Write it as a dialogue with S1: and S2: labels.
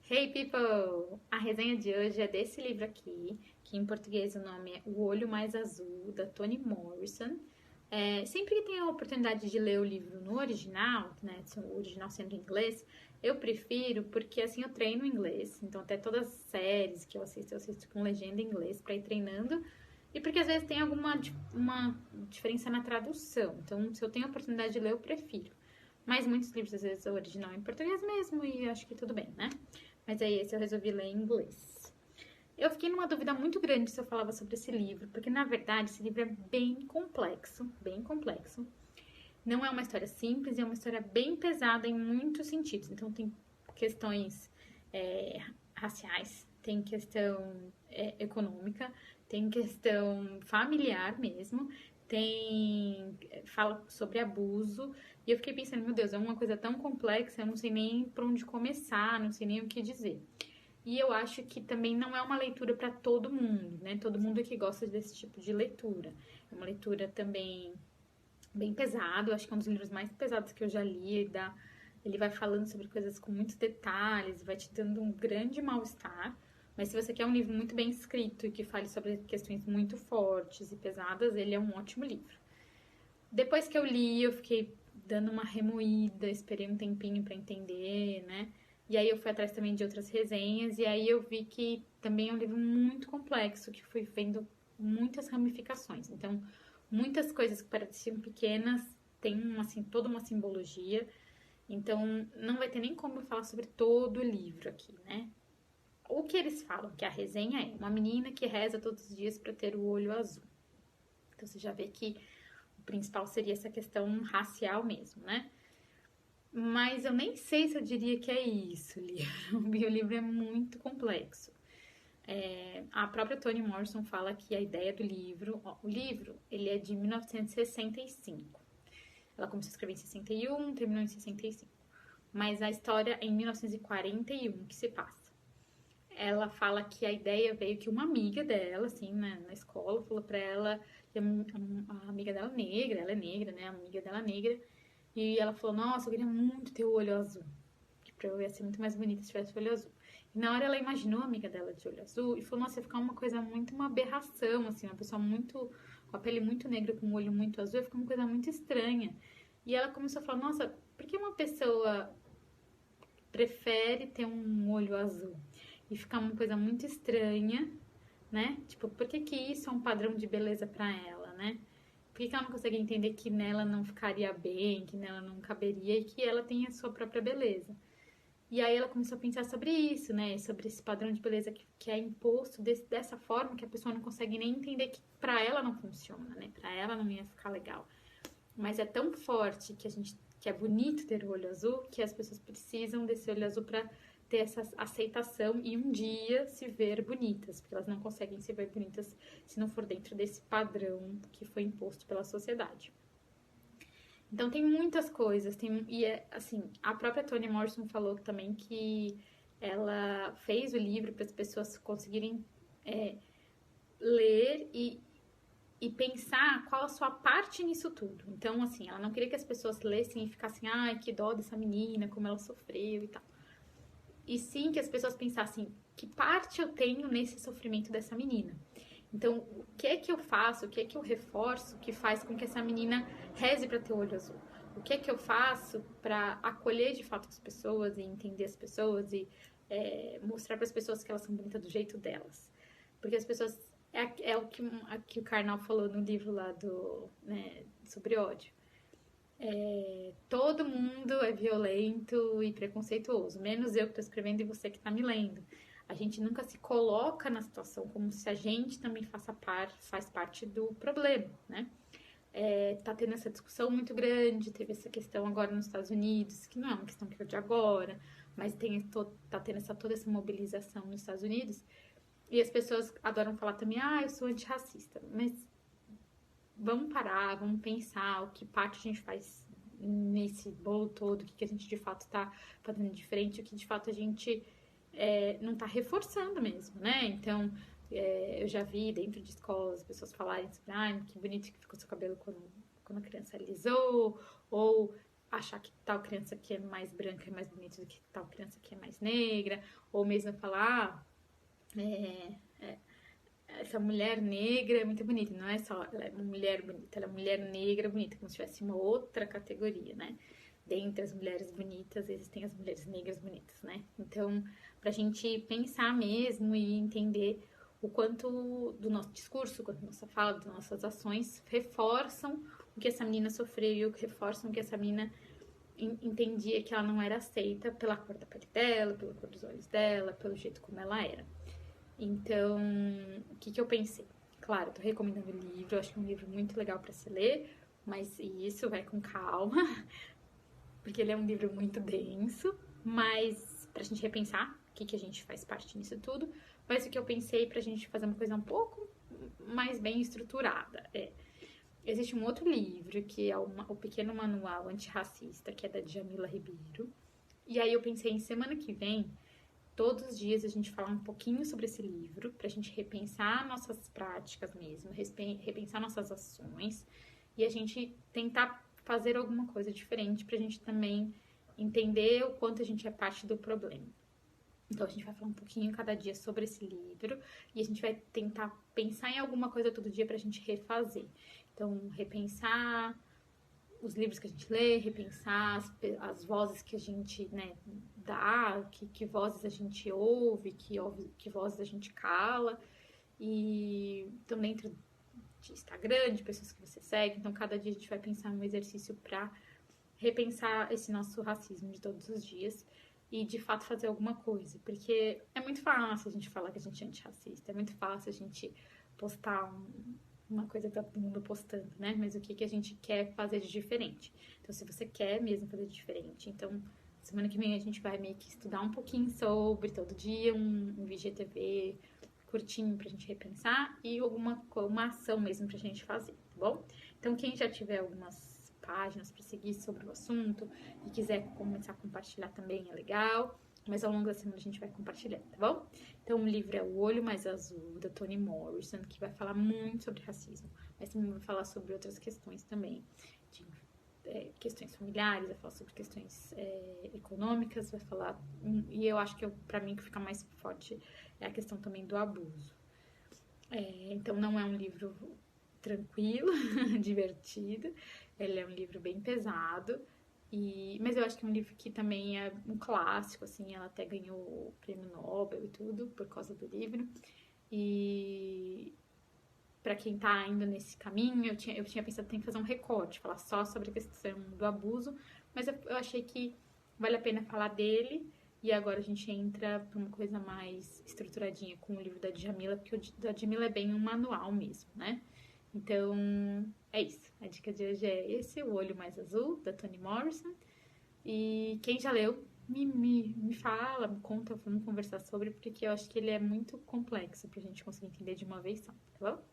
S1: Hey people! A resenha de hoje é desse livro aqui, que em português o nome é O Olho Mais Azul, da Toni Morrison. Sempre que tenho a oportunidade de ler o livro no original, né, o original sendo em inglês, eu prefiro porque assim eu treino inglês. Então até todas as séries que eu assisto com legenda em inglês para ir treinando. E porque às vezes tem uma diferença na tradução. Então se eu tenho a oportunidade de ler, eu prefiro. Mas muitos livros às vezes o original é em português mesmo e acho que tudo bem, né? Mas aí esse eu resolvi ler em inglês. Eu fiquei numa dúvida muito grande se eu falava sobre esse livro, porque na verdade esse livro é bem complexo, bem complexo. Não é uma história simples, é uma história bem pesada em muitos sentidos. Então tem questões raciais, tem questão econômica, tem questão familiar mesmo, fala sobre abuso. E eu fiquei pensando, meu Deus, é uma coisa tão complexa, eu não sei nem por onde começar, não sei nem o que dizer. E eu acho que também não é uma leitura para todo mundo, né? Todo mundo que gosta desse tipo de leitura. É uma leitura também bem pesado, acho que é um dos livros mais pesados que eu já li. Ele vai falando sobre coisas com muitos detalhes, vai te dando um grande mal-estar. Mas se você quer um livro muito bem escrito e que fale sobre questões muito fortes e pesadas, ele é um ótimo livro. Depois que eu li, eu fiquei dando uma remoída, esperei um tempinho para entender, né? E aí eu fui atrás também de outras resenhas e aí eu vi que também é um livro muito complexo, que fui vendo muitas ramificações. Então, muitas coisas que pareciam pequenas têm assim toda uma simbologia. Então, não vai ter nem como eu falar sobre todo o livro aqui, né? O que eles falam, que a resenha é uma menina que reza todos os dias para ter o olho azul. Então, você já vê que o principal seria essa questão racial mesmo, né? Mas eu nem sei se eu diria que é isso, o livro é muito complexo. A própria Toni Morrison fala que a ideia do livro, o livro, ele é de 1965. Ela começou a escrever em 61, terminou em 65. Mas a história é em 1941 que se passa. Ela fala que a ideia veio que uma amiga dela, assim, na escola, falou pra ela, a amiga dela negra, ela é negra, né, a amiga dela negra, e ela falou, nossa, eu queria muito ter o olho azul, que pra eu ia ser muito mais bonita se tivesse o olho azul. E na hora ela imaginou a amiga dela de olho azul e falou, nossa, ia ficar uma coisa muito, uma aberração, assim, uma pessoa muito, com a pele muito negra, com o olho muito azul, ia ficar uma coisa muito estranha. E ela começou a falar, nossa, por que uma pessoa prefere ter um olho azul? E ficar uma coisa muito estranha, né? Tipo, por que que isso é um padrão de beleza pra ela, né? Por que que ela não consegue entender que nela não ficaria bem, que nela não caberia e que ela tem a sua própria beleza? E aí ela começou a pensar sobre isso, né? Sobre esse padrão de beleza que é imposto dessa forma que a pessoa não consegue nem entender que pra ela não funciona, né? Pra ela não ia ficar legal. Mas é tão forte que é bonito ter o olho azul que as pessoas precisam desse olho azul pra ter essa aceitação e um dia se ver bonitas, porque elas não conseguem se ver bonitas se não for dentro desse padrão que foi imposto pela sociedade. Então tem muitas coisas, assim, a própria Toni Morrison falou também que ela fez o livro para as pessoas conseguirem ler e pensar qual a sua parte nisso tudo. Então, assim, ela não queria que as pessoas lessem e ficassem, ai, que dó dessa menina, como ela sofreu e tal. E sim que as pessoas pensassem, que parte eu tenho nesse sofrimento dessa menina? Então, o que é que eu faço, o que é que eu reforço que faz com que essa menina reze para ter o olho azul? O que é que eu faço para acolher de fato as pessoas e entender as pessoas e mostrar para as pessoas que elas são bonitas do jeito delas? Porque as pessoas. É o que o Karnal falou no livro lá sobre ódio. Todo mundo é violento e preconceituoso, menos eu que estou escrevendo e você que está me lendo. A gente nunca se coloca na situação como se a gente também faz parte do problema, né? Tá tendo essa discussão muito grande, teve essa questão agora nos Estados Unidos, que não é uma questão que é de agora, mas tá tendo toda essa mobilização nos Estados Unidos, e as pessoas adoram falar também, eu sou antirracista, mas vamos parar, vamos pensar o que parte a gente faz nesse bolo todo, o que a gente de fato tá fazendo diferente, o que de fato a gente não tá reforçando mesmo, né? Então, eu já vi dentro de escolas as pessoas falarem sobre, que bonito que ficou seu cabelo quando a criança alisou, ou achar que tal criança que é mais branca é mais bonita do que tal criança que é mais negra, ou mesmo falar, essa mulher negra é muito bonita, não é só ela é uma mulher bonita, ela é uma mulher negra bonita, como se tivesse uma outra categoria, né? Dentre as mulheres bonitas, existem as mulheres negras bonitas, né? Então, pra gente pensar mesmo e entender o quanto do nosso discurso, o quanto da nossa fala, das nossas ações reforçam o que essa menina sofreu, reforçam o que essa menina entendia que ela não era aceita pela cor da pele dela, pela cor dos olhos dela, pelo jeito como ela era. Então, o que eu pensei? Claro, tô recomendando o livro, eu acho que é um livro muito legal para se ler, mas isso vai com calma, porque ele é um livro muito denso, mas pra gente repensar o que a gente faz parte nisso tudo, mas o que eu pensei pra gente fazer uma coisa um pouco mais bem estruturada existe um outro livro que é o Pequeno Manual Antirracista, que é da Djamila Ribeiro, e aí eu pensei em semana que vem todos os dias a gente falar um pouquinho sobre esse livro, pra gente repensar nossas práticas mesmo, repensar nossas ações e a gente tentar fazer alguma coisa diferente pra gente também entender o quanto a gente é parte do problema. Então a gente vai falar um pouquinho cada dia sobre esse livro e a gente vai tentar pensar em alguma coisa todo dia pra gente refazer. Então, repensar os livros que a gente lê, repensar as vozes que a gente, né, dá, que vozes a gente ouve, que vozes a gente cala. E então, dentro de Instagram, de pessoas que você segue, então cada dia a gente vai pensar um exercício para repensar esse nosso racismo de todos os dias e de fato fazer alguma coisa, porque é muito fácil a gente falar que a gente é antirracista, é muito fácil a gente postar uma coisa que tá todo mundo postando, né? Mas o que a gente quer fazer de diferente. Então, se você quer mesmo fazer de diferente, então, semana que vem a gente vai meio que estudar um pouquinho sobre, todo dia, um VGTV curtinho pra gente repensar e uma ação mesmo pra gente fazer, tá bom? Então, quem já tiver algumas páginas para seguir sobre o assunto e quiser começar a compartilhar também é legal, mas ao longo da semana a gente vai compartilhar, tá bom? Então o livro é O Olho Mais Azul, da Toni Morrison, que vai falar muito sobre racismo, mas também vai falar sobre outras questões também, de questões familiares, vai falar sobre questões econômicas, vai falar, e eu acho que para mim que fica mais forte é a questão também do abuso. Então não é um livro tranquilo, divertido, ele é um livro bem pesado, mas eu acho que é um livro que também é um clássico, assim, ela até ganhou o prêmio Nobel e tudo por causa do livro. E para quem tá indo nesse caminho, eu tinha pensado em fazer um recorte, falar só sobre a questão do abuso, mas eu achei que vale a pena falar dele. E agora a gente entra para uma coisa mais estruturadinha com o livro da Djamila, porque o da Djamila é bem um manual mesmo, né? Então, é isso. A dica de hoje é esse, O Olho Mais Azul, da Toni Morrison. E quem já leu, me fala, me conta, vamos conversar sobre, porque eu acho que ele é muito complexo pra gente conseguir entender de uma vez só, tá bom?